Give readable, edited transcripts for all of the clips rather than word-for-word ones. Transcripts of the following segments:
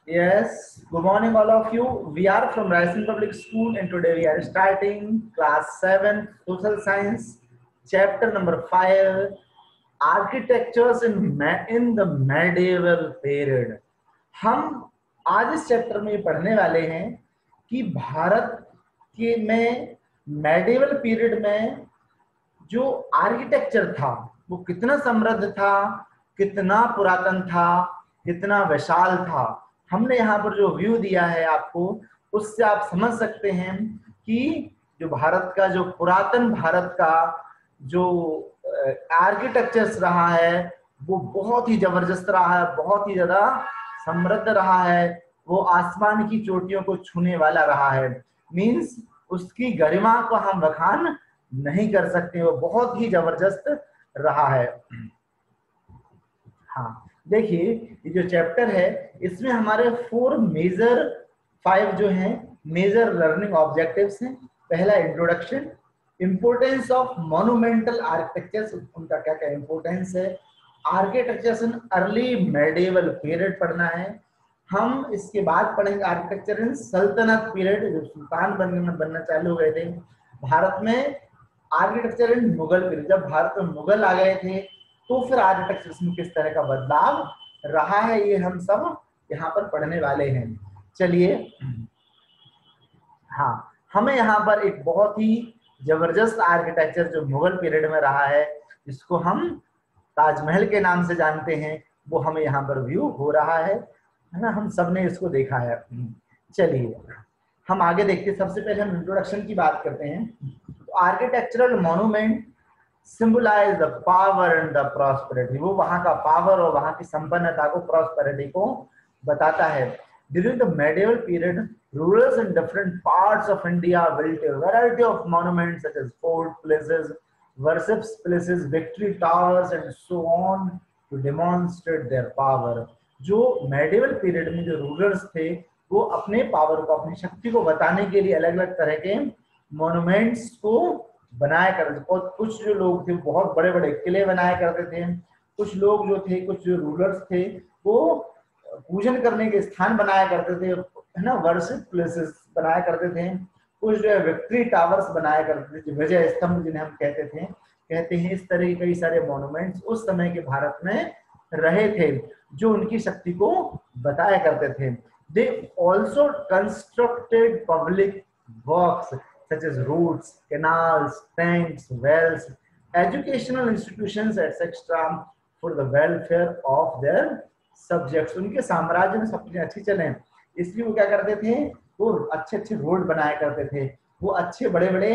Yes, good morning all of you. We are from Rising Public School and today we are starting class 7 Social Science chapter number 5 Architectures in the Medieval Period. हम आज इस chapter में पढ़ने वाले हैं कि भारत के में मेडिवल पीरियड में जो आर्किटेक्चर था वो कितना समृद्ध था, कितना पुरातन था, कितना विशाल था। हमने यहाँ पर जो व्यू दिया है आपको, उससे आप समझ सकते हैं कि जो भारत का जो पुरातन भारत का जो आर्किटेक्चर्स रहा है वो बहुत ही जबरदस्त रहा है, बहुत ही ज्यादा समृद्ध रहा है। वो आसमान की चोटियों को छूने वाला रहा है। मीन्स उसकी गरिमा को हम बखान नहीं कर सकते, वो बहुत ही जबरदस्त रहा है। हाँ, देखिए ये जो चैप्टर है इसमें हमारे 5 जो हैं मेजर लर्निंग ऑब्जेक्टिव्स हैं। पहला introduction, importance of monumental architectures, उनका क्या क्या इंपोर्टेंस है। Architectures in early medieval period पढ़ना है। हम इसके बाद पढ़ेंगे आर्किटेक्चर इन सल्तनत पीरियड, जो सुल्तान बनना चालू हो गए थे भारत में। आर्किटेक्चर इन मुगल पीरियड, जब भारत में मुगल आ गए थे तो फिर आर्किटेक्चर में किस तरह का बदलाव रहा है, ये हम सब यहाँ पर पढ़ने वाले हैं। चलिए, हाँ, हमें यहाँ पर एक बहुत ही जबरदस्त आर्किटेक्चर जो मुगल पीरियड में रहा है, जिसको हम ताजमहल के नाम से जानते हैं, वो हमें यहाँ पर व्यू हो रहा है ना। हम सब ने इसको देखा है। चलिए हम आगे देखते हैं। सबसे पहले हम इंट्रोडक्शन की बात करते हैं। तो architectural monument symbolize the power and the prosperity, वो वहां का पावर और वहां की संपन्नता को, प्रॉस्पेरिटी को बताता है। During the medieval period, rulers in different parts of India built a variety of monuments such as fort places, worship places, victory towers and so on to demonstrate their power. जो medieval period में जो rulers थे वो अपने power को, अपनी शक्ति को बताने के लिए अलग अलग तरह के मॉन्यूमेंट्स को बनाया करते थे। और कुछ जो लोग थे बहुत बड़े बड़े किले बनाया करते थे। कुछ लोग जो थे, कुछ जो रूलर्स थे, वो पूजन करने के स्थान बनाया करते थे, है ना, वर्शिप प्लेसेस बनाया करते थे। कुछ जो है विक्ट्री टावर्स बनाया करते थे, विजय स्तंभ जिन्हें हम कहते हैं। इस तरह के कई सारे मॉन्यूमेंट्स उस समय के भारत में रहे थे जो उनकी शक्ति को बताया करते थे। They also constructed public works such as roads, canals, tanks, wells, educational institutions, etc. for the welfare of their subjects. उनके साम्राज्य में सब चीजें अच्छी चले, इसलिए वो क्या करते थे, वो अच्छे अच्छे रोड बनाया करते थे, वो अच्छे बड़े बड़े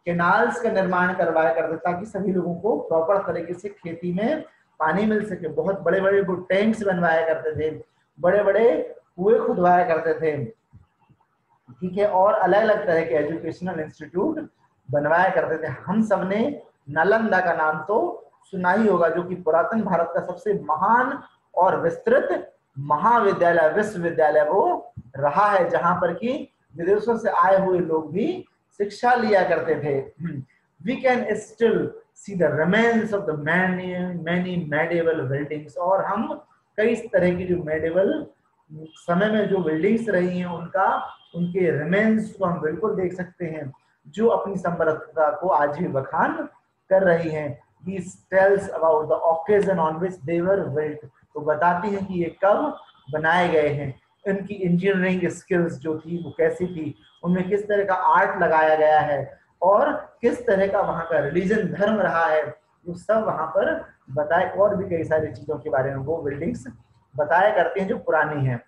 कैनाल्स का निर्माण करवाया करते ताकि सभी लोगों को प्रॉपर तरीके से खेती में पानी मिल सके। बहुत बड़े बड़े वो टैंक्स बनवाया करते थे, बड़े बड़े कुएं खुदवाया करते थे, ठीक है, और अलग अलग तरह के एजुकेशनल इंस्टीट्यूट बनवाया करते थे। हम सब ने नालंदा का नाम तो सुना ही होगा, जो कि पुरातन भारत का सबसे महान और विस्तृत महाविद्यालय, विश्वविद्यालय वो रहा है, जहां पर कि विदेशों से आए हुए लोग भी शिक्षा लिया करते थे। We can still see the remains of the many medieval buildings, और हम कई तरह की जो मेडिवल समय में जो बिल्डिंग्स रही हैं उनके रिमेन्स को हम बिल्कुल देख सकते हैं, जो अपनी समृद्धता को आज भी बखान कर रही हैं। These tells about the occasion on which they were built, तो बताती हैं कि ये कब बनाए गए हैं। इनकी इंजीनियरिंग स्किल्स जो थी वो कैसी थी, उनमें किस तरह का आर्ट लगाया गया है और किस तरह का वहाँ का रिलीजन धर्म रहा है, वो सब वहाँ पर बताए। और भी कई सारी चीजों के बारे में वो बिल्डिंग्स बताया करते हैं जो पुरानी है।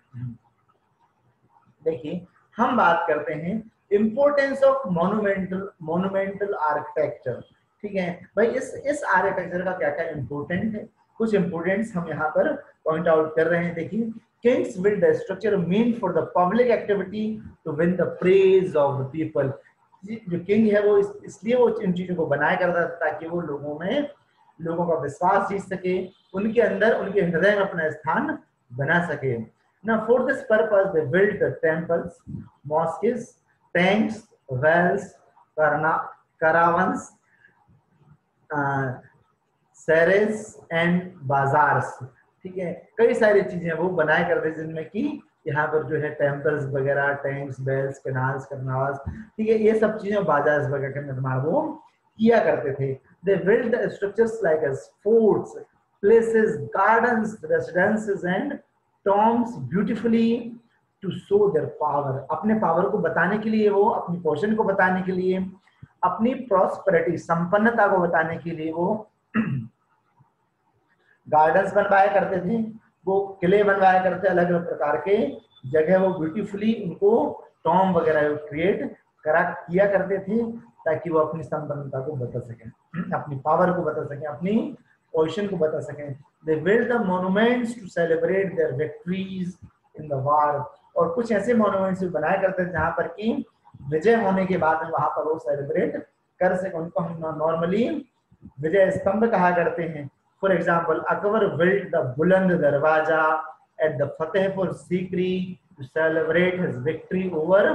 देखिए हम बात करते हैं इंपोर्टेंस ऑफ मॉन्यूमेंटल आर्किटेक्चर। ठीक है भाई, इस आर्किटेक्चर का क्या क्या इंपोर्टेंट है, कुछ इंपोर्टेंट्स हम यहाँ पर पॉइंट आउट कर रहे हैं। देखिए, kings build the structure mean for the public activity to win the praise of the people. जो किंग है वो इसलिए वो इन चीजों को बनाया करता था ताकि वो लोगों का विश्वास जीत सके, उनके अंदर, उनके हृदय में अपना स्थान बना सके। Now, for this purpose, they built the temples, mosques, tanks, wells, caravans, seres and bazaars। ठीक है, कई सारी चीजें वो बनाया करते जिनमें कि यहाँ पर जो है टेम्पल्स वगैरह, टैंक्स, बेल्स, कैनाल्स, करनाल्स, ठीक है, ये सब चीजें बाजार्स वगैरह का निर्माण वो किया करते थे। They build structures like as forts, palaces, gardens, residences and tombs beautifully to show their power. अपने पावर को बताने के लिए, वो अपनी पोजीशन को बताने के लिए, अपनी प्रॉस्पेरिटी, संपन्नता को बताने के लिए वो गार्डन्स बनवाया करते थे, वो किले बनवाया करते, अलग अलग प्रकार के जगह वो ब्यूटीफुली उनको टॉम वगैरह क्रिएट करा किया करते थे, ताकि वो अपनी संपन्नता को बता सकें, अपनी पावर को बता सकें, अपनी पोजीशन को बता सकें। They build the monuments to celebrate their victories in the war. और कुछ ऐसे मॉन्यूमेंट्स भी बनाया करते थे जहां पर कि विजय होने के बाद में वहां पर वो सेलिब्रेट कर सके। उनको हम नॉर्मली विजय स्तंभ कहा करते हैं। For example, Akbar built the Buland Darwaza at the Fatehpur Sikri to celebrate his victory over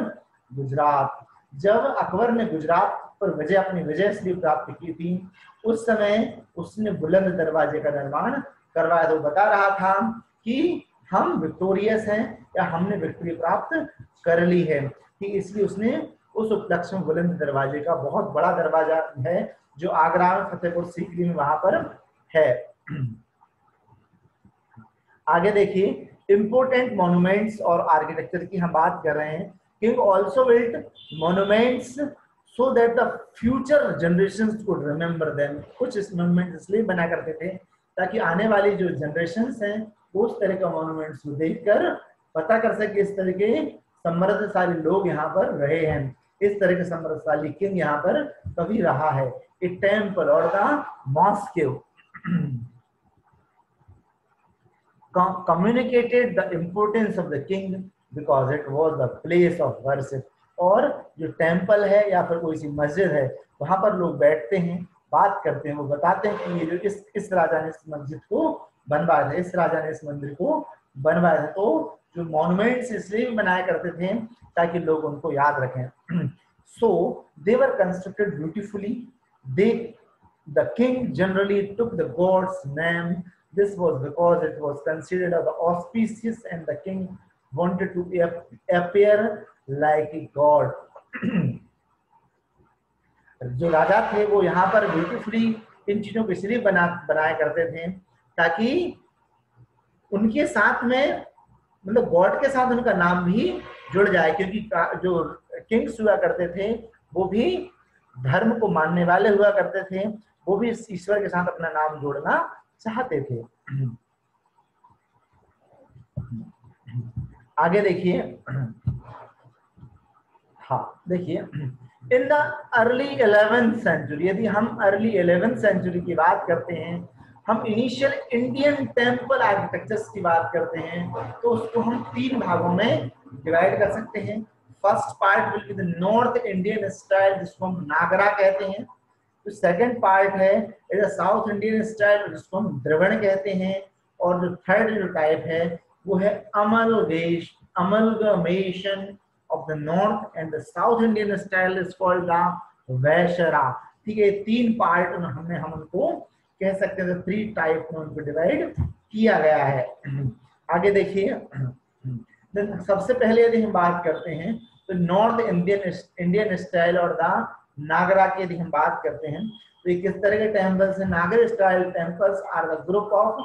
Gujarat. जब अकबर ने गुजरात पर विजय, अपनी विजय श्री प्राप्त की थी, उस समय उसने बुलंद दरवाजे का निर्माण करवाया। तो बता रहा था कि हम विक्टोरियस हैं या हमने विक्ट्री प्राप्त कर ली है, कि इसलिए उसने उस उपलक्ष्य में बुलंद दरवाजे का, बहुत बड़ा दरवाजा है जो आगरा में फतेहपुर सीकरी में वहां पर है। आगे देखिए, इंपोर्टेंट मॉन्यूमेंट्स और आर्किटेक्चर की हम बात कर रहे हैं। King also built monuments so that the future generations could remember them. कुछ मॉन्यूमेंट्स इसलिए बना करते थे ताकि आने वाली जो जनरेशंस हैं उस तरह का मॉन्यूमेंट्स को देखकर पता कर सके इस तरह के समृद्धशाली लोग यहाँ पर रहे हैं, इस तरह के समृद्धशाली किंग यहाँ पर कभी रहा है। ए टेम्पल और the mosque communicated the importance of the king because it was the place of worship। और जो टेम्पल है या फिर कोई सी मस्जिद है, वहां पर लोग बैठते हैं, बात करते हैं, वो बताते हैं कि ये जो इस राजा ने इस मस्जिद को बनवाया था, इस राजा ने इस मंदिर को बनवाया था। तो जो मॉन्यूमेंट्स इसलिए भी बनाया करते थे ताकि लोग उनको याद रखें। So they were constructed beautifully. They the king generally took the god's name. This was because it was considered as auspicious and the king wanted to appear like a god। जो राजा थे वो यहाँ पर ब्यूटीफुली इन चीजों को इसलिए बनाया करते थे ताकि उनके साथ में, मतलब गॉड के साथ उनका नाम भी जुड़ जाए, क्योंकि जो किंग्स हुआ करते थे वो भी धर्म को मानने वाले हुआ करते थे, वो भी इस ईश्वर के साथ अपना नाम जोड़ना चाहते थे। आगे देखिए, हाँ देखिए, in the early 11th century, यदि हम अर्ली 11th सेंचुरी की बात करते हैं, हम इनिशियल इंडियन टेम्पल आर्किटेक्चर्स की बात करते हैं, तो उसको हम 3 भागों में डिवाइड कर सकते हैं। First part will be the north Indian style, जिसको हम नागरा कहते हैं। तो सेकंड पार्ट है इज साउथ इंडियन स्टाइल, जिसको हम द्रविड़ कहते हैं। और जो थर्ड जो टाइप है वो है amalgamation of the north and the south Indian style is called the Vesara. ठीक है, 3 पार्ट हम उनको कह सकते हैं, 3 टाइप में उनको डिवाइड किया गया है। आगे देखिए, सबसे पहले यदि हम बात करते हैं तो नॉर्थ इंडियन स्टाइल और द नागरा की यदि हम बात करते हैं तो ये किस तरह के टेम्पल्स हैं। Nagara style temples are the group of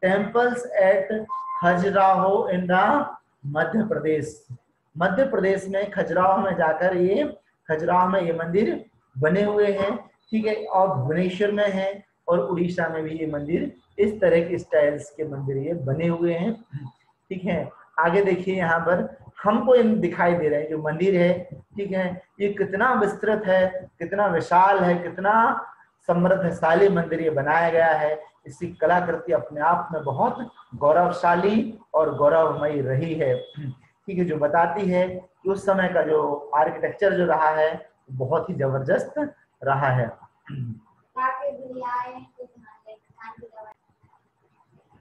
temples at Khajuraho in the Madhya Pradesh. Madhya Pradesh में खजुराहो में जाकर खजुराहो में ये मंदिर बने हुए हैं। ठीक है, और भुवनेश्वर में है और उड़ीसा में भी ये मंदिर, इस तरह के स्टाइल्स के मंदिर ये बने हुए हैं। ठीक है, आगे देखिए, यहाँ पर हमको दिखाई दे रहे हैं जो मंदिर है, ठीक है, ये कितना विस्तृत है, कितना विशाल है, कितना समृद्धशाली मंदिर ये बनाया गया है। इसकी कलाकृति अपने आप में बहुत गौरवशाली और गौरवमयी रही है। ठीक है, जो बताती है कि उस समय का जो आर्किटेक्चर जो रहा है बहुत ही जबरदस्त रहा है।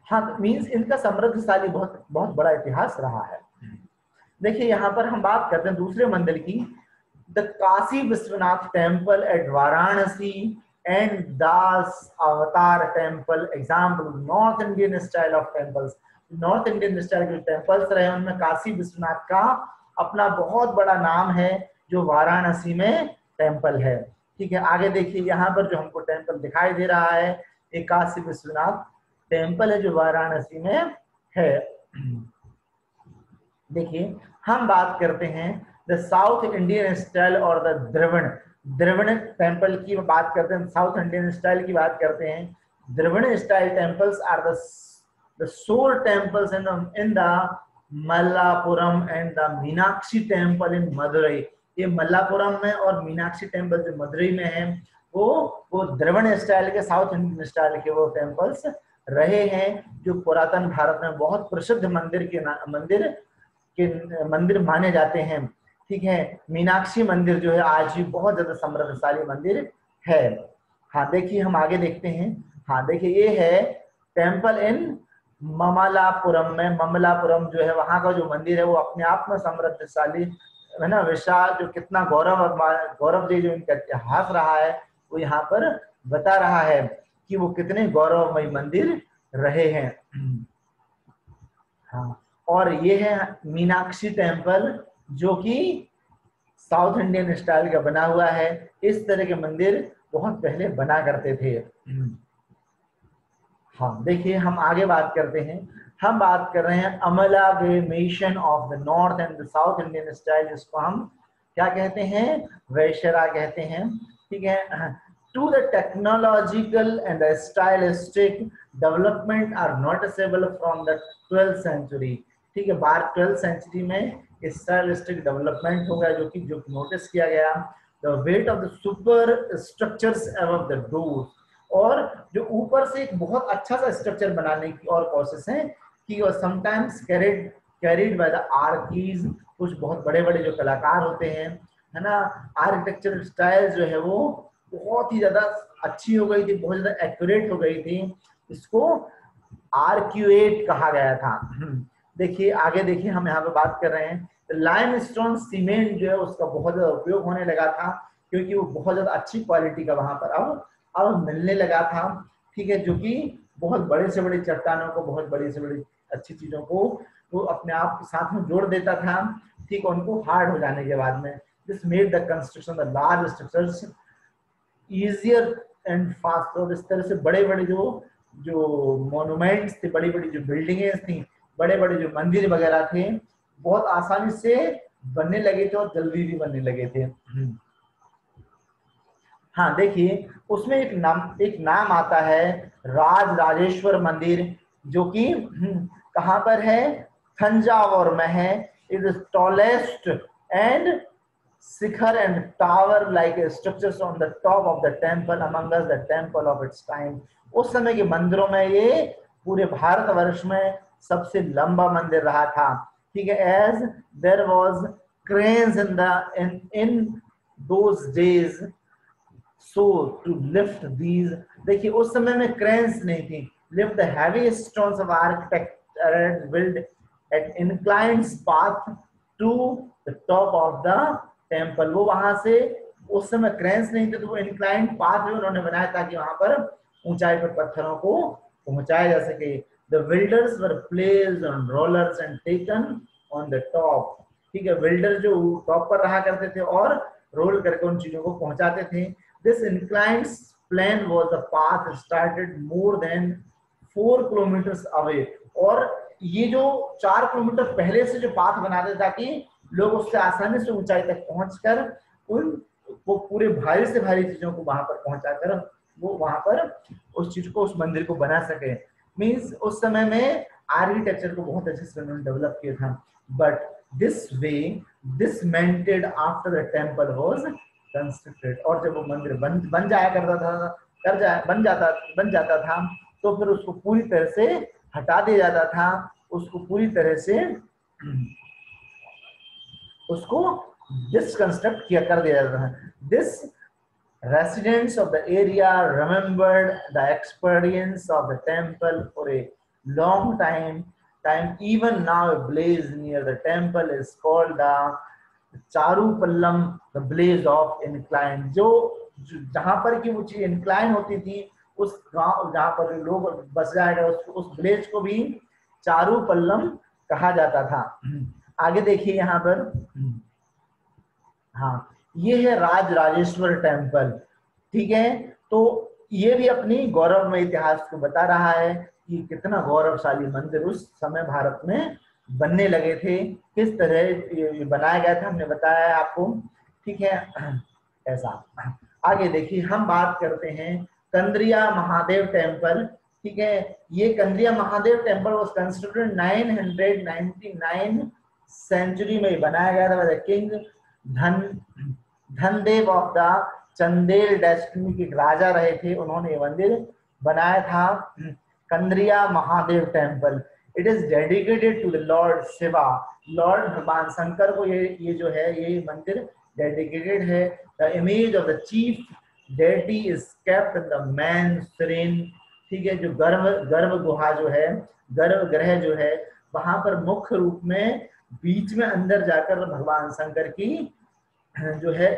हाँ, मीन्स इनका समृद्धशाली बहुत बहुत बड़ा इतिहास रहा है। देखिए, यहाँ पर हम बात करते हैं दूसरे मंदिर की, the Kashi Vishwanath temple at Varanasi and Dashavatar temple, example north Indian style of temples. North Indian style के टेम्पल्स रहे उनमें काशी विश्वनाथ का अपना बहुत बड़ा नाम है, जो वाराणसी में टेम्पल है। ठीक है, आगे देखिए यहाँ पर जो हमको टेम्पल दिखाई दे रहा है, एक काशी विश्वनाथ टेम्पल है जो वाराणसी में है। देखिए हम बात करते हैं द साउथ इंडियन स्टाइल और द द्रविड़ द्रविड़ टेम्पल की बात करते हैं, साउथ इंडियन स्टाइल की बात करते हैं। Dravida style temples are the shore temples in the Mallapuram and the Meenakshi temple in Madurai. ये मल्लापुरम में और मीनाक्षी टेम्पल जो मदुरई में है, वो द्रविड़ स्टाइल के, साउथ इंडियन स्टाइल के वो टेम्पल्स रहे हैं, जो पुरातन भारत में बहुत प्रसिद्ध मंदिर माने जाते हैं। ठीक है, मीनाक्षी मंदिर जो है आज भी बहुत ज्यादा समृद्धशाली मंदिर है। हाँ देखिए हम आगे देखते हैं। हाँ देखिए ये है टेम्पल इन ममलापुरम में। ममलापुरम जो है वहां का जो मंदिर है वो अपने आप में समृद्धशाली है ना, विशाल, जो कितना गौरवदेह जो इनका इतिहास रहा है वो यहाँ पर बता रहा है कि वो कितने गौरवमय मंदिर रहे हैं। हाँ, और ये है मीनाक्षी टेम्पल जो कि साउथ इंडियन स्टाइल का बना हुआ है। इस तरह के मंदिर बहुत पहले बना करते थे। हाँ देखिए हम आगे बात करते हैं। हम बात कर रहे हैं amalgamation of the north and the south Indian style, जिसको हम क्या कहते हैं, वैशरा कहते हैं। ठीक है, to the technological and the stylistic development are noticeable from the 12th century. ठीक है, 12th सेंचुरी में स्टाइलिस्टिक डेवलपमेंट हो गया जो नोटिस किया गया। The weight of the super structures above the door, और जो ऊपर से एक बहुत अच्छा सा स्ट्रक्चर बनाने की और कोशिश है कि समटाइम्स कैरिड बाय द आर्कीज, कुछ बहुत बड़े बड़े जो कलाकार होते हैं है ना, आर्किटेक्चरल स्टाइल जो है वो बहुत ही ज्यादा अच्छी हो गई थी, बहुत ज्यादा एक्यूरेट हो गई थी। इसको आर्क्यूएट कहा गया था। देखिए आगे देखिए हम यहाँ पे बात कर रहे हैं लाइमस्टोन सीमेंट जो है उसका बहुत ज्यादा उपयोग होने लगा था, क्योंकि वो बहुत ज्यादा अच्छी क्वालिटी का वहां पर अब मिलने लगा था। ठीक है, जो कि बहुत बड़े से बड़ी चट्टानों को, बहुत बड़ी से बड़ी अच्छी चीजों को वो अपने आप साथ में जोड़ देता था। ठीक है, उनको हार्ड हो जाने के बाद में this made the construction the large structures easier and faster. इस तरह से बड़े बड़े जो मॉन्यूमेंट्स थे, बड़ी बड़ी जो बिल्डिंगें थी, बड़े बड़े जो मंदिर वगैरह थे, बहुत आसानी से बनने लगे थे और जल्दी भी बनने लगे थे। हाँ देखिए उसमें एक नाम आता है राजराजेश्वर मंदिर, जो कि कहाँ पर है, थंजावुर में है। It is tallest and Shikhar and tower like structures on the top of the temple among the temple of its time. उस समय के मंदिरों में ये पूरे भारतवर्ष में सबसे लंबा मंदिर रहा था। ठीक है, as there was cranes in those days so to lift these। देखिए उस समय में क्रेन्स नहीं थी। lift the heavy stones of architect built at inclined path to the top of the temple। वो वहां से, उस समय क्रेन्स नहीं थे तो वो इंक्लाइंड पाथ भी उन्होंने बनाया ताकि वहां पर ऊंचाई पर पत्थरों को पहुंचाया जा सके। the builders were placed on rollers and taken on the top। ठीक है, बिल्डर जो टॉप पर रहा करते थे और रोल करके उन चीजों को पहुंचाते थे। This inclined plane was the path started more than 4 kilometers away। और ये जो 4 किलोमीटर पहले से जो पाथ बनाते ताकि लोग उससे आसानी से ऊंचाई तक पहुंचकर वो पूरे भारी से भारी चीजों को वहां पर पहुंचाकर वो वहां पर उस चीज को, उस मंदिर को बना सके। मीन्स उस समय में आर्किटेक्चर को बहुत अच्छे से उन्होंने डेवलप किया था। But this way dismantled after the temple was constructed। और जब वो मंदिर बन जाता था तो फिर उसको पूरी तरह से हटा दिया जाता था, उसको पूरी तरह से उसको डिसकंस्ट्रक्ट कर दिया जाता था। This residents of the area remembered the experience of the temple for a long time। Even now a blaze near the temple is called the चारूपल्लम, the blaze of incline। जो जहां पर की वो चीज इंक्लाइन होती थी, उस गांव जहां पर लोग बस जाएगा उस ब्लेज को भी चारू पल्लम कहा जाता था। आगे देखिए यहाँ पर, हाँ ये है राज राजेश्वर टेम्पल, ठीक है। तो ये भी अपनी गौरवमय इतिहास को बता रहा है कि कितना गौरवशाली मंदिर उस समय भारत में बनने लगे थे, किस तरह ये बनाया गया था, हमने बताया है आपको, ठीक है। ऐसा आगे देखिए, हम बात करते हैं कंद्रिया महादेव टेम्पल, ठीक है। ये Kandariya Mahadev temple was constructed 999 century में बनाया गया था by the king Dhanadeva of the Chandela dynasty के राजा रहे थे, उन्होंने ये मंदिर बनाया था, Kandariya Mahadev temple. It is dedicated to the lord Shiva, lord भगवान शंकर को ये जो है ये मंदिर डेडिकेटेड है। The image of the chief deity is kept in the main shrine, ठीक है। जो गर्भ गुहा जो है, गर्भगृह जो है, वहां पर मुख्य रूप में बीच में अंदर जाकर भगवान शंकर की जो है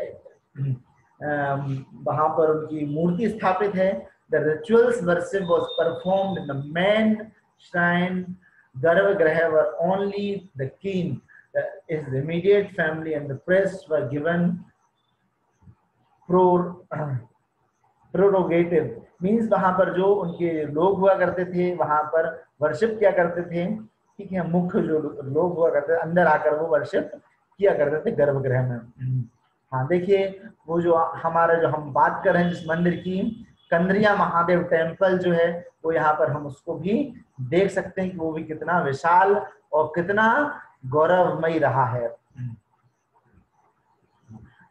वहां पर उनकी मूर्ति स्थापित है। The rituals worship was performed in the main shrine garbhagriha were only the king, his immediate family and the priests were given prerogative, means वहां पर जो उनके लोग हुआ करते थे वहां पर वर्शिप किया करते थे, ठीक है। मुख्य जो लोग हुआ करते थे अंदर आकर वो वर्शिप किया करते थे गर्भगृह में। हाँ देखिए, वो जो हमारा जो हम बात कर रहे हैं जिस मंदिर की, कंद्रिया महादेव टेम्पल जो है, वो यहाँ पर हम उसको भी देख सकते हैं कि वो भी कितना विशाल और कितना गौरवमयी रहा है।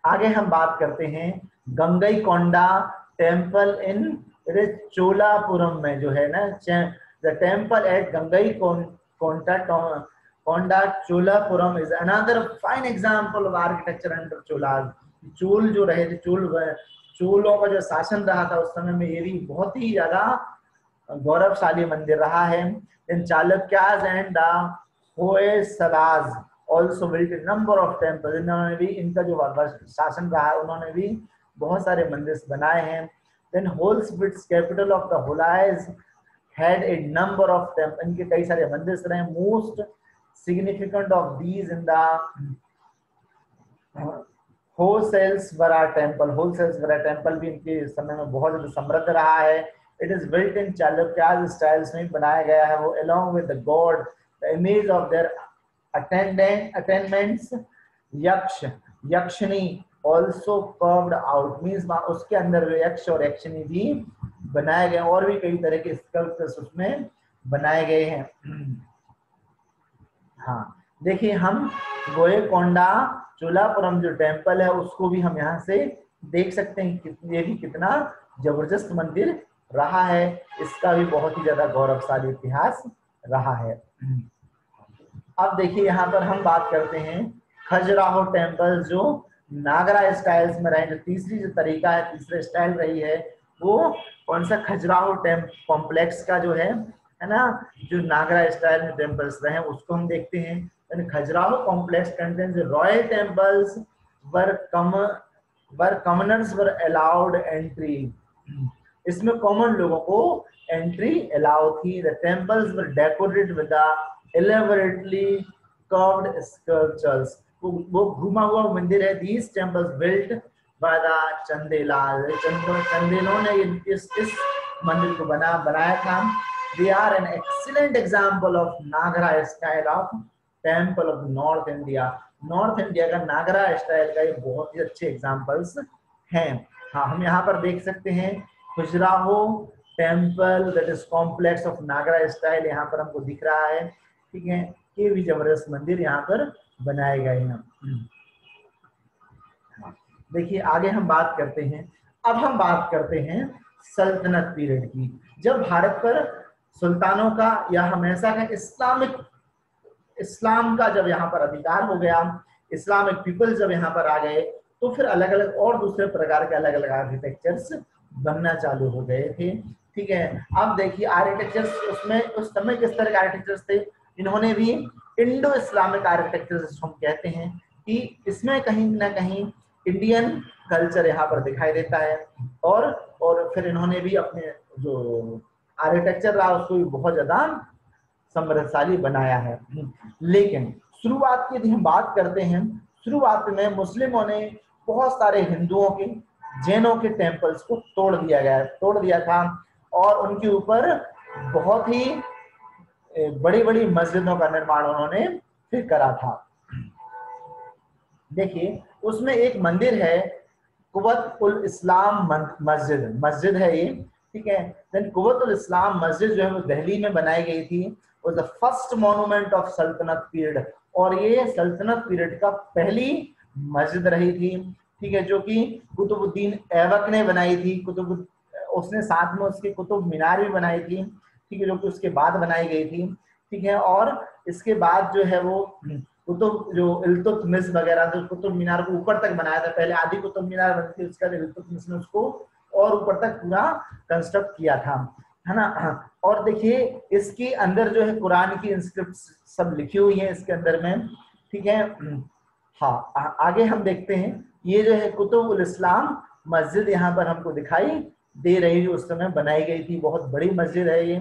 आगे हम बात करते हैं गंगईकोंडा टेम्पल इन चोलापुरम में जो है ना, the temple at Gangaikonda Cholapuram is another fine example of architecture under Cholas. Chola जो रहे थे, चोलों का जो शासन रहा था उस समय में, ये भी बहुत ही ज्यादा गौरवशाली मंदिर रहा है। Then Chalukyas and the Hoysalas also built a number of temples, इन्होंने भी, इनका जो शासन रहा उन्होंने भी बहुत सारे मंदिर बनाए हैं। Then Holswitz capital of the Holais had a number of temples, इनके कई सारे मंदिर रहे। Most significant of these in the Hoysala temple, Hoysala temple भी इनके समय में बहुत ज्यादा समृद्ध रहा है। It is built in Chalukya styles में बनाया गया है वो, along with the god, the image of their attendants Yakshini also carved out, means उसके अंदर यक्ष और यक्षिणी भी बनाए गए, और भी कई तरह के स्कल्पचर्स उसमें बनाए गए हैं। हाँ देखिए, हम गोयकोंडा चोलापुरम जो टेम्पल है उसको भी हम यहाँ से देख सकते हैं कि ये भी कितना जबरदस्त मंदिर रहा है, इसका भी बहुत ही ज्यादा गौरवशाली इतिहास रहा है। अब देखिए, यहाँ पर हम बात करते हैं खजुराहो टेम्पल जो नागरा स्टाइल्स में रहे। जो तीसरी जो तरीका है, तीसरा स्टाइल रही है, वो कौन सा, खजुराहो कॉम्प्लेक्स का जो है ना, जो नागरा स्टाइल में टेम्पल्स रहे उसको हम देखते हैं। Khajuraho complex contains royal temples were commoners were allowed entry, इसमें कॉमन लोगों को एंट्री अलाउ थी। The temples were decorated with the elaborately carved sculptures, वो घुमा हुआ मंदिर है। These temples built by the Chandelal, चंदेलों ने इस मंदिर को बनाया था। They are an excellent example of Nagara style of temple of North India, north India का नागरा स्टाइल का ये बहुत ही अच्छे एग्जाम्पल्स हैं। हाँ, हम यहाँ पर देख सकते हैं Khajuraho temple that is complex of Nagara style, यहाँ पर हमको दिख रहा है, ठीक है। ये भी जबरदस्त मंदिर यहाँ पर बनाए गए हैं। देखिए, आगे हम बात करते हैं, अब हम बात करते हैं सल्तनत पीरियड की, जब भारत पर सुल्तानों का या हमेशा का इस्लाम का जब यहाँ पर अधिकार हो गया, इस्लामिक पीपल जब यहाँ पर आ गए, तो फिर अलग अलग और दूसरे प्रकार के अलग अलग आर्किटेक्चर्स बनना चालू हो गए थे, ठीक है। अब देखिए, आर्किटेक्चर्स उसमें उस समय किस तरह के आर्किटेक्चर्स थे, इन्होंने भी इंडो इस्लामिक आर्किटेक्चर हम कहते हैं कि इसमें कहीं ना कहीं इंडियन कल्चर यहाँ पर दिखाई देता है, और फिर इन्होंने भी अपने जो आर्किटेक्चर रहा उसको भी बहुत ज्यादा समृद्धशाली बनाया है। लेकिन शुरुआत की यदि हम बात करते हैं, शुरुआत में मुस्लिमों ने बहुत सारे हिंदुओं के, जैनों के टेम्पल्स को तोड़ दिया था और उनके ऊपर बहुत ही बड़ी बड़ी मस्जिदों का निर्माण उन्होंने फिर करा था। देखिए उसमें एक मंदिर है कुव्वत उल इस्लाम मस्जिद है ये, ठीक है। देन कुव्वत उल इस्लाम मस्जिद जो है वो दिल्ली में बनाई गई थी, was the first monument of सल्तनत पीरियड, और ये सल्तनत पीरियड का पहली मस्जिद रही थी, ठीक है, जो कि कुतुबुद्दीन ऐबक ने बनाई थी। उसने साथ में उसकी कुतुब मीनार भी बनाई थी, ठीक है, जो कि उसके बाद बनाई गई थी, ठीक है। और इसके बाद जो है वो कुतुब जो इल्तुतमिश वगैरह जो कुतुब मीनार को ऊपर तक बनाया था, पहले आधी कुतुब मीनार बनी थी, उसके बाद इल्तुतमिश ने उसको और ऊपर तक पूरा कंस्ट्रक्ट किया था, है ना। और देखिए इसके अंदर जो है कुरान की इंस्क्रिप्ट सब लिखी हुई है इसके अंदर में, ठीक है। हाँ, आगे हम देखते हैं, ये जो है कुतुब उल इस्लाम मस्जिद यहाँ पर हमको दिखाई दे रही है, उस समय बनाई गई थी, बहुत बड़ी मस्जिद है ये,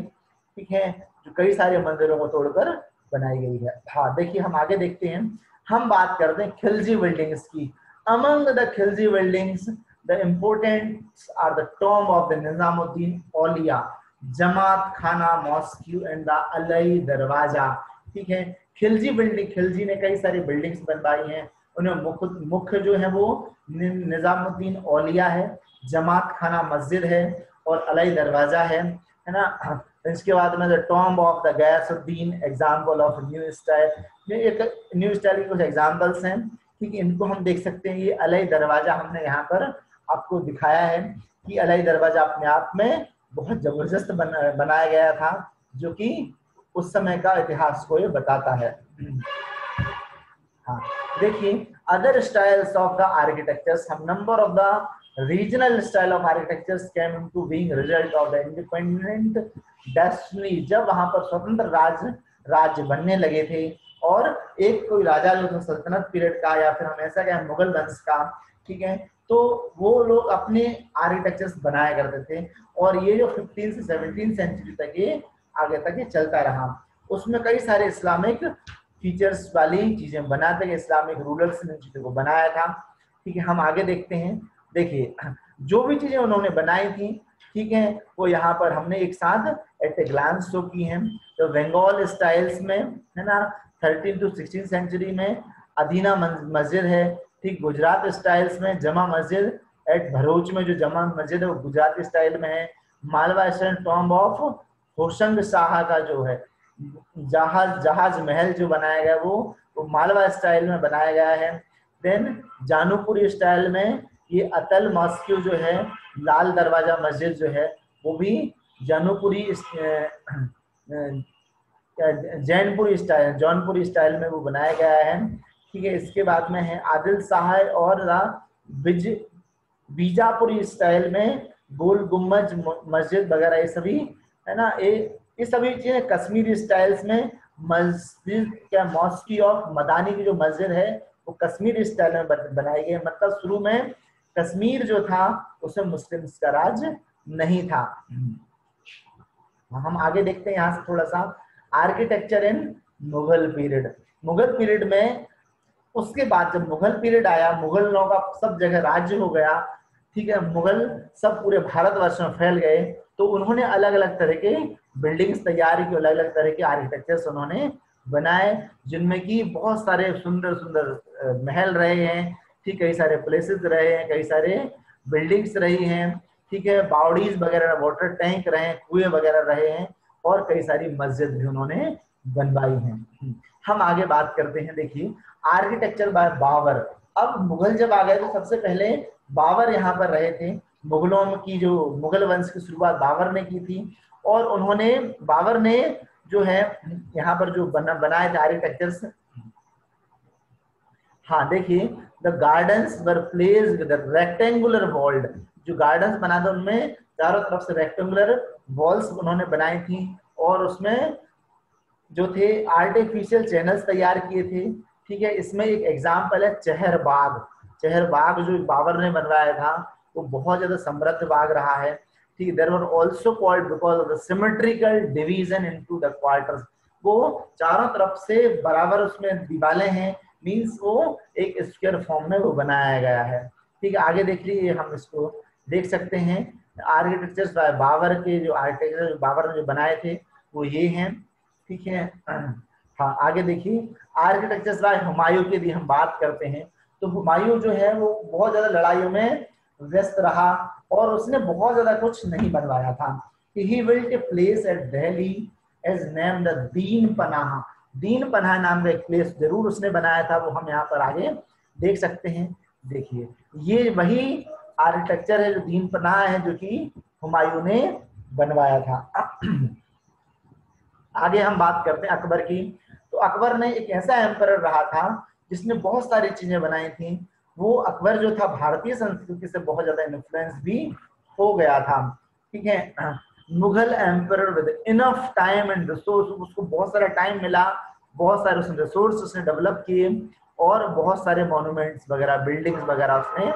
ठीक है, जो कई सारे मंदिरों को तोड़कर बनाई गई है। हाँ देखिए हम आगे देखते हैं, हम बात करते हैं खिलजी बिल्डिंग्स की। Among the Khilji buildings the important are the tomb of the Nizamuddin Auliya, Jamat Khana mosque and the अलई दरवाजा, ठीक है। खिलजी बिल्डिंग, खिलजी ने कई सारी बिल्डिंग्स बनवाई हैं, उन्हें मुख्य जो है वो निजामुद्दीन औलिया है, जमात खाना मस्जिद है और अलई दरवाजा है ना। इसके बाद में the tomb of the Ghiyasuddin, example of new style, एक न्यू स्टाइल के कुछ एग्जाम्पल्स हैं, ठीक है, इनको हम देख सकते हैं। ये अलई दरवाजा हमने यहाँ पर आपको दिखाया है कि अलई दरवाजा अपने आप में बहुत जबरदस्त बनाया गया था, जो कि उस समय का इतिहास को ये बताता है। हाँ देखिए other styles of the architectures, हम number of the regional style of architectures came into being result of the independent dynasty, जब वहां पर स्वतंत्र राज्य बनने लगे थे और एक कोई राजा जो था सल्तनत पीरियड का या फिर हम ऐसा कहें मुगल वंश का, ठीक है, तो वो लोग अपने आर्किटेक्चर्स बनाया करते थे और ये जो 15 से 17 सेंचुरी तक ये आगे तक ये चलता रहा। उसमें कई सारे इस्लामिक फीचर्स वाली चीजें बनाते गए, इस्लामिक रूलर्स ने चीजों को बनाया था, ठीक है। हम आगे देखते हैं, देखिए जो भी चीजें उन्होंने बनाई थी, ठीक है, वो यहाँ पर हमने एक साथ एट ए ग्लांस शो की हैं। तो बंगाल स्टाइल्स में है ना 13 to 16 सेंचुरी में अदीना मस्जिद है, ठीक। गुजरात स्टाइल्स में जमा मस्जिद एट भरूच में जो जमा मस्जिद है वो गुजराती स्टाइल में है। Malwa style tomb of Hoshang Shah का जो है जहाज महल जो बनाया गया वो मालवा स्टाइल में बनाया गया है। देन जानूपुरी स्टाइल में ये अतल मॉस्क्यू जो है, लाल दरवाजा मस्जिद जो है वो भी जानूपुरी जौनपुरी स्टाइल में वो बनाया गया है, ठीक है। इसके बाद में है आदिल शाह और बीजापुरी स्टाइल में गोल गुम्बज मस्जिद वगैरह, ये सभी है ना, ये सभी चीजें कश्मीरी स्टाइल्स में मस्जिद क्या मॉस्की ऑफ मदानी की जो मस्जिद है वो कश्मीरी स्टाइल में बनाई गई। मतलब शुरू में कश्मीर जो था उसमें मुस्लिम्स का राज नहीं था। हम आगे देखते हैं यहाँ से थोड़ा सा आर्किटेक्चर इन मुगल पीरियड। मुगल पीरियड में उसके बाद जब मुगल पीरियड आया, मुगल लोगों का सब जगह राज्य हो गया, ठीक है, मुगल सब पूरे भारतवर्ष में फैल गए, तो उन्होंने अलग अलग तरह के बिल्डिंग्स तैयार की, अलग अलग तरह के आर्किटेक्चर्स उन्होंने बनाए, जिनमें कि बहुत सारे सुंदर सुंदर महल रहे हैं, ठीक, कई सारे प्लेसेस रहे हैं, कई सारे बिल्डिंग्स रही हैं, ठीक है, बावड़ीज वगैरह, वाटर टैंक रहे हैं, कुएं वगैरह रहे हैं और कई सारी मस्जिद भी उन्होंने बनवाई हैं। हम आगे बात करते हैं, देखिए आर्किटेक्चर बाय बाबर। अब मुगल जब आ गए तो सबसे पहले बाबर यहाँ पर रहे थे। मुगलों की जो मुगल वंश की शुरुआत बाबर ने की थी और बाबर ने जो है यहाँ पर जो बनाए थे आर्किटेक्चर्स। हाँ देखिए the gardens were placed with rectangular walled, जो गार्डन्स बना था उनमें चारों तरफ से रेक्टेंगुलर वॉल्स उन्होंने बनाई थी और उसमें जो थे आर्टिफिशियल चैनल्स तैयार किए थे, ठीक है। इसमें एक एग्जाम्पल है चहरबाग। चहरबाग जो बाबर ने बनवाया था वो बहुत ज्यादा समृद्ध बाग रहा है, ठीक है। There were also called because of the symmetrical division into the quarters, वो चारों तरफ से बराबर उसमें दीवारें हैं, मींस वो एक स्क्वायर फॉर्म में वो बनाया गया है। ठीक है, आगे देख लीजिए, हम इसको देख सकते हैं आर्किटेक्चर्स बाय बाबर के, जो आर्किटेक्चर बाबर ने जो बनाए थे वो ये हैं। ठीक है, हाँ आगे देखिए, आर्किटेक्चर्स बाय हुमायूं की यदि हम बात करते हैं तो हुमायूं जो है वो बहुत ज्यादा लड़ाइयों में व्यस्त रहा और उसने बहुत ज्यादा कुछ नहीं बनवाया था। He built a place at Delhi as named Din Panah. दीन पनाह नाम का एक प्लेस जरूर उसने बनाया था, वो हम यहाँ पर आगे देख सकते हैं। देखिए ये वही आर्किटेक्चर है जो दीन पनाह है, जो कि हुमायूं ने बनवाया था। आगे हम बात करते हैं अकबर की। तो अकबर ने एक ऐसा एम्परर रहा था जिसने बहुत सारी चीजें बनाई थी। वो अकबर जो था भारतीय संस्कृति से बहुत ज्यादा इन्फ्लुएंस भी हो गया था। ठीक है, Mughal emperor with enough time and resource, उसको बहुत सारा टाइम मिला, बहुत सारे उसने रिसोर्स उसने डेवलप किए और बहुत सारे मॉन्यूमेंट्स वगैरह, बिल्डिंग्स वगैरह उसने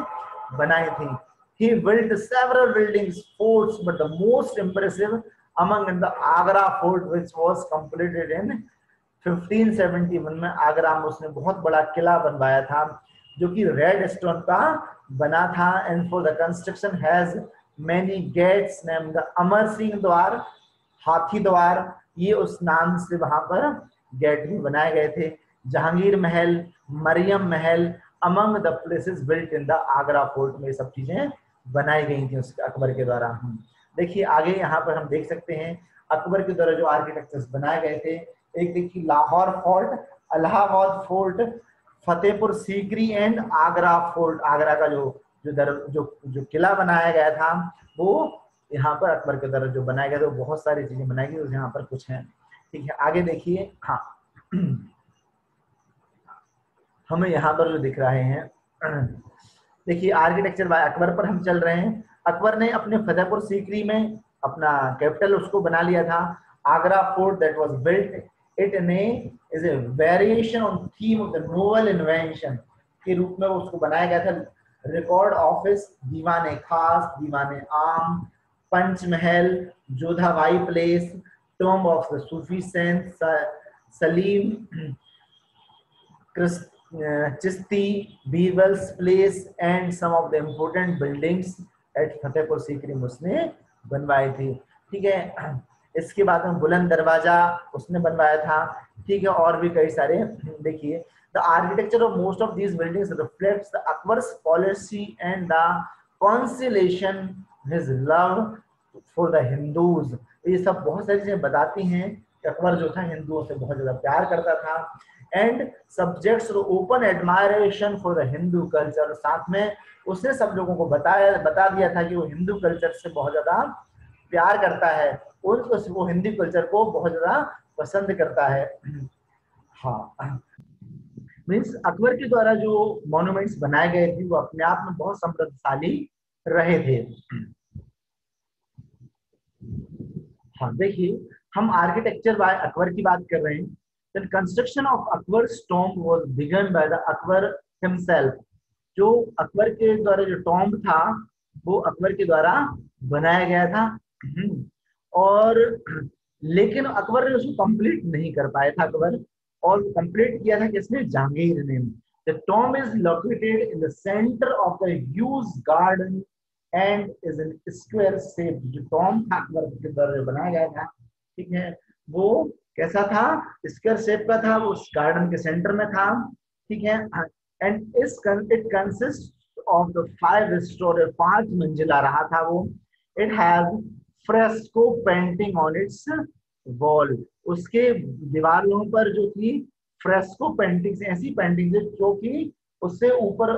बनाई थी। He built several buildings, forts, but the most impressive among the Agra fort, which was completed in 1571 में आगरा में उसने बहुत बड़ा किला बनवाया था जो कि रेड स्टोन का बना था। And for the construction has many gates named the Amar Singh Dwar, Hathi द्वार, ये उस नाम से वहां पर गेट भी बनाए गए थे। जहांगीर महल, मरियम महल, among the places built in the Agra fort में सब चीजें बनाई गई थी उस अकबर के द्वारा। देखिए आगे यहाँ पर हम देख सकते हैं अकबर के द्वारा जो आर्किटेक्चर्स बनाए गए थे। एक देखिए Lahore fort, Allahabad fort, Fatehpur Sikri and Agra fort. Agra का जो किला बनाया गया था वो यहाँ पर अकबर के द्वारा जो बनाया गया था, वो बहुत सारी चीजें बनाई गई, यहाँ पर कुछ है। ठीक है, आगे देखिए, हाँ हमें यहाँ पर जो दिख रहे हैं, देखिए आर्किटेक्चर बाय अकबर पर हम चल रहे हैं। अकबर ने अपने फतेहपुर सीकरी में अपना कैपिटल उसको बना लिया था। Agra fort that was built it is a variation on theme of the noble invention के रूप में उसको बनाया गया था। रिकॉर्ड ऑफिस, दीवाने Khas, Diwane Aam, Panchmahal, Jodhabai palace, tomb of the Sufi saint Salim Chishti, Birbal's palace and some of the important buildings at Fatehpur Sikri उसने बनवाई थी। ठीक है, इसके बाद में बुलंद दरवाजा उसने बनवाया था। ठीक है, और भी कई सारे। देखिए the architecture of most of these buildings reflects the Akbar's policy and the conciliation his love for the Hindus. ये सब बहुत सारी चीजें बताती हैं कि अकबर जो था हिंदुओं से बहुत ज्यादा प्यार करता था। And subjects open admiration for the Hindu culture, साथ में उसने सब लोगों को बता दिया था कि वो हिंदू कल्चर से बहुत ज्यादा प्यार करता है, वो हिंदू कल्चर को बहुत ज्यादा पसंद करता है। हाँ, मीन्स अकबर के द्वारा जो मॉन्यूमेंट्स बनाए गए थे वो अपने आप में बहुत समृद्धशाली रहे थे। हाँ देखिए, हम आर्किटेक्चर बाय अकबर की बात कर रहे हैं। Then construction of Akbar's tomb was begun by the Akbar himself. जो अकबर के द्वारा जो टॉम्ब था वो अकबर के द्वारा बनाया गया था। और लेकिन अकबर ने उसको कंप्लीट नहीं कर पाया था अकबर, और कंप्लीट किया था किसने? जहांगीर ने। The tomb is located in the center of the huge garden and is in square shape. जो टॉम्ब था अकबर के द्वारा बनाया गया था, ठीक है, वो कैसा था? स्क्वायर शेप का था, वो उस गार्डन के सेंटर में था। ठीक है, and it consist of the 5 story, 5 मंजिला रहा था वो। It has fresco painting on it's wall, उसके दीवारों पर जो थी फ्रेस्को पेंटिंग्स, ऐसी पेंटिंग जो कि उससे ऊपर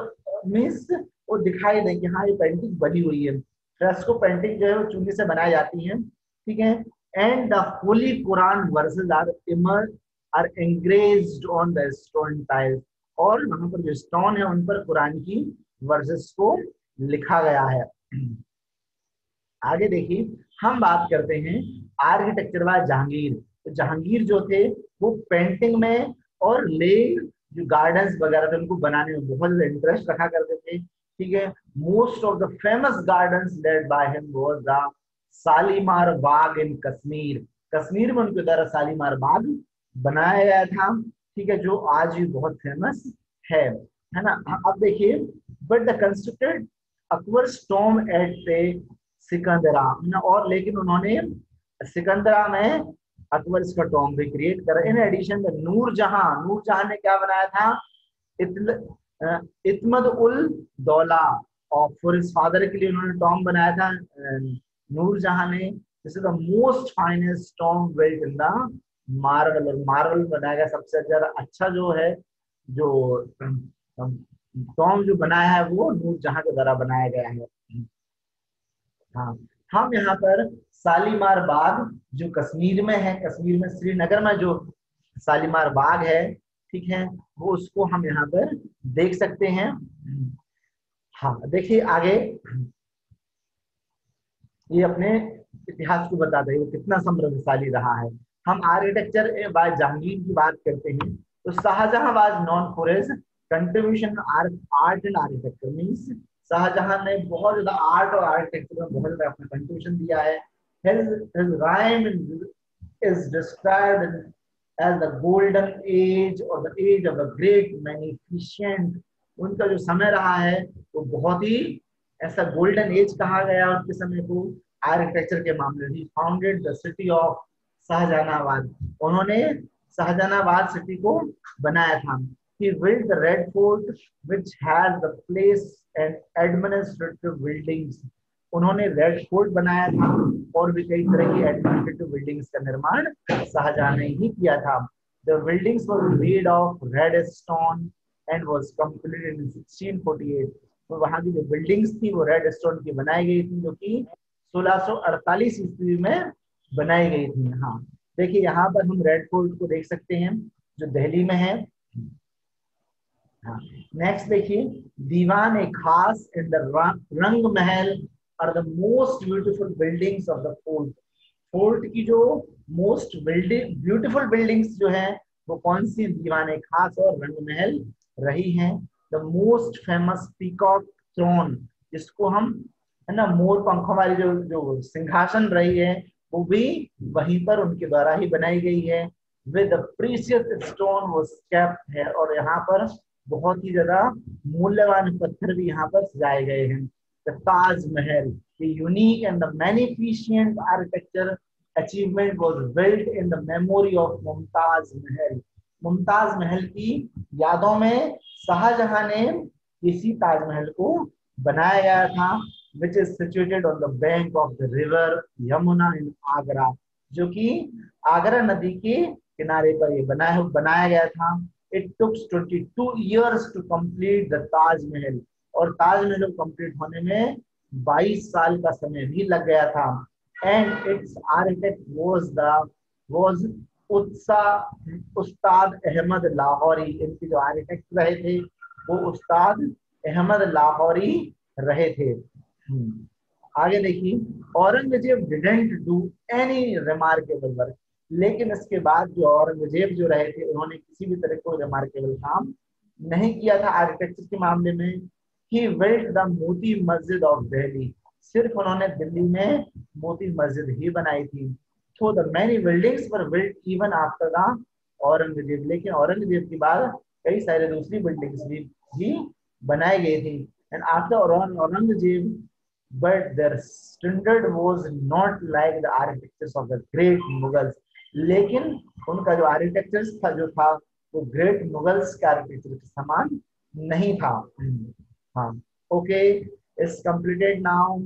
मीन्स वो दिखाई दे कि हाँ ये पेंटिंग बनी हुई है। फ्रेस्को पेंटिंग जो है वो चूल्हे से बनाई जाती है। ठीक है, and the Holy Quran verses are engraved on the stone tiles, और वहां पर जो स्टोन है उन पर कुरान की वर्सेस को लिखा गया है। आगे देखिए, हम बात करते हैं आर्किटेक्चर बाय जहांगीर। तो जहांगीर जो थे वो पेंटिंग में और ले जो गार्डन्स वगैरह थे उनको बनाने में बहुत ज्यादा इंटरेस्ट रखा करते थे। ठीक है, most of the famous gardens laid by him was the Shalimar Bagh in Kashmir. Kashmir में उनके द्वारा शालीमार बाग बनाया गया था, ठीक है, जो आज भी बहुत फेमस है ना। अब देखिए, but the constructed Akbar's Tom at the Sikandra ना, और लेकिन उन्होंने सिकंदरा में अकबर्स का टॉम भी क्रिएट करा। इन एडिशन नूरजहां ने क्या बनाया था, इत्ल, इत्मद उल दौला, और फॉर हिज फादर के लिए उन्होंने टॉम बनाया था नूरजहां ने। This is the most finest Tom built in the marble, और मार्बल बनाया गया सबसे ज्यादा अच्छा जो है, जो टॉम जो बनाया है वो नूरजहां के द्वारा बनाया गया है। हाँ, हम यहाँ पर शालीमार बाग जो कश्मीर में है, कश्मीर में श्रीनगर में जो शालीमार बाग है, ठीक है, वो उसको हम यहाँ पर देख सकते हैं। हाँ देखिए आगे, ये अपने इतिहास को बताता है वो कितना समृद्धशाली रहा है। हम आर्किटेक्चर बाय जहांगीर की बात करते हैं, तो Shahjahan was known for his contribution art and architecture, means Shahjahan ने बहुत ज्यादा आर्ट और आर्किटेक्चर में बहुत ज्यादा अपना कंट्रीब्यूशन दिया है। his reign is described as the golden age or the age of the great magnificent। उनका जो समय रहा है वो बहुत ही ऐसा गोल्डन एज कहा गया उनके समय को आर्किटेक्चर के मामले में। Founded the city of Shahjahanabad, उन्होंने शाहजहानाबाद सिटी को बनाया था। He built the Red Fort which has the place and administrative buildings, उन्होंने रेड फोर्ट बनाया था और भी कई तरह की एडमिनिस्ट्रेटिव बिल्डिंग्स का निर्माण शाहजहां ने ही किया था। The buildings were made of red stone and was completed in 1648। तो वहां की जो बिल्डिंग्स थी वो रेड स्टोन की बनाई गई थी, जो कि 1648 ईस्वी में बनाई गई थी। हाँ देखिए, यहाँ पर हम रेड फोर्ट को देख सकते हैं जो दिल्ली में है। हाँ, नेक्स्ट देखिए, दीवान ए खास इन the Rang Mahal are the most beautiful buildings of the fort. Fort की जो मोस्ट ब्यूटीफुल बिल्डिंग्स जो है वो कौन सी, दीवान खास और रंग महल रही हैं। The most famous peacock throne, जिसको हम है ना मोर पंखों वाली जो जो सिंहासन रही है वो भी वहीं पर उनके द्वारा ही बनाई गई है। विद प्रीशियस स्टोन वो केप्ट है, और यहाँ पर बहुत ही ज्यादा मूल्यवान पत्थर भी यहाँ पर सजाए गए हैं। The Taj Mahal, the unique and the magnificent architecture achievement was built in the memory of Mumtaz Mahal. Mumtaz Mahal की यादों में शाहजहां ने इसी ताजमहल को बनाया गया था, which is situated on the bank of the river Yamuna in Agra, जो कि आगरा नदी के किनारे पर ये बनाया गया था। It took 22 years to complete the Taj Mahal, और ताजमहल कंप्लीट होने में 22 साल का समय भी लग गया था। एंड इट्स आर्किटेक्ट वाज उस्ताद अहमद लाहौरी, इनके जो आर्किटेक्ट रहे थे वो उस्ताद अहमद लाहौरी रहे थे। आगे देखिए, Aurangzeb didn't do any remarkable work, लेकिन इसके बाद जो औरंगजेब जो रहे थे उन्होंने किसी भी तरह को रिमार्केबल काम नहीं किया था आर्किटेक्चर के मामले में। He built the Moti Masjid of Delhi, सिर्फ उन्होंने दिल्ली में मोती मस्जिद ही बनाई थी। So the many buildings were built even after the Aurangzeb, लेकिन औरंगजेब के बाद कई सारे दूसरी बिल्डिंग्स भी बनाई गई थी। And after Aurangzeb, but their standard was not like the architectures of the great Mughals, लेकिन उनका जो आर्किटेक्चर था जो था वो ग्रेट मुगल्स के आर्किटेक्चर के समान नहीं था। हाँ okay, it's completed now.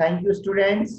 Thank you students.